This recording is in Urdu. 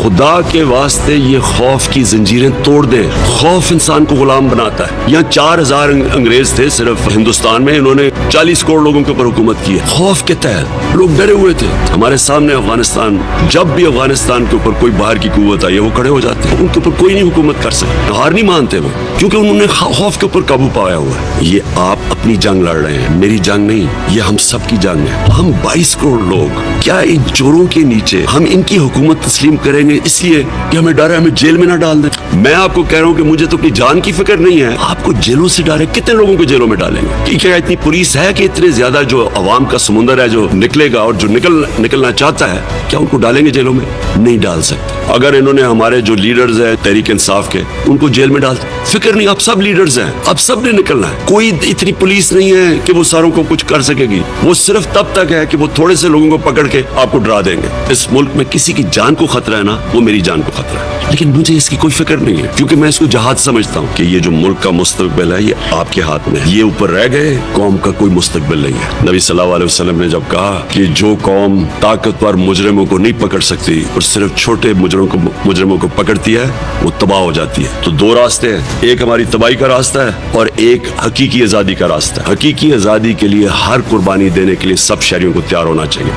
خدا کے واسطے یہ خوف کی زنجیریں توڑ دیں. خوف انسان کو غلام بناتا ہے. یہاں 4000 انگریز تھے صرف ہندوستان میں, انہوں نے 40 کروڑ لوگوں کے اوپر حکومت کی ہے خوف کے تحت. لوگ ڈرے ہوئے تھے. ہمارے سامنے افغانستان, جب بھی افغانستان کے اوپر کوئی باہر کی قوت آئی ہے وہ کھڑے ہو جاتے ہیں. ان کے اوپر کوئی نہیں حکومت کر سکتا. ہار نہیں مانتے وہ, کیونکہ انہوں نے خوف کے اوپر قابو پایا ہوا ہے. یہ آپ اپنی جنگ لڑ رہے ہیں, میری جنگ نہیں, یہ ہم سب کی جنگ ہے. ہم 22 کروڑ لوگ کیا ان چوروں کے نیچے ہم ان کی حکومت تسلیم کریں گے اس لیے کہ ہمیں ڈر ہے ہمیں جیل میں نہ ڈال دیں؟ میں آپ کو کہہ رہا ہوں کہ مجھے تو اپنی جان کی فکر نہیں ہے. آپ کو جیلوں سے ڈر ہے. کتنے لوگوں کو جیلوں میں ڈالیں گے؟ کیا اتنی پولیس ہے کہ اتنے زیادہ جو عوام کا سمندر ہے جو نکلے گا اور جو نکلنا چاہتا ہے, کیا ان کو ڈالیں گے جیلوں میں؟ نہیں ڈال سکتے. اگر انہوں نے ہمارے جو لیڈرز ہیں تحریک انصاف کے, ان کو جیل میں ڈال, فکر نہیں, اب سب لیڈرز ہیں, اب سب نے نکلنا ہے. کوئی اتنی پولیس نہیں ہے کہ وہ ساروں کو کچھ کر سکے گی. وہ صرف تب تک ہے کہ وہ تھوڑے سے لوگوں کو پکڑ کے آپ کو ڈرا دیں گے. اس ملک میں کسی کی جان کو خطرہ ہے نا, وہ میری جان کو خطرہ ہے, لیکن مجھے اس کی کوئی فکر نہیں ہے, کیونکہ میں اس کو جہاد سمجھتا ہوں کہ یہ جو ملک کا مستقبل ہے یہ آپ کے ہاتھ میں ہے. یہ اوپر رہ گئے, قوم کا کوئی مستقبل نہیں ہے. نبی صلی اللہ علیہ وسلم نے جب کہا کہ جو قوم طاقتور مجرموں کو نہیں پکڑ سکتی اور صرف چھوٹے مجرموں کو پکڑتی ہے وہ تباہ ہو جاتی ہے. تو دو راستے ہیں, ایک ہماری تباہی کا راستہ ہے اور ایک حقیقی آزادی کا راستہ ہے. حقیقی آزادی کے لیے ہر قربانی دینے کے لیے سب شہریوں کو تیار ہونا چاہیے.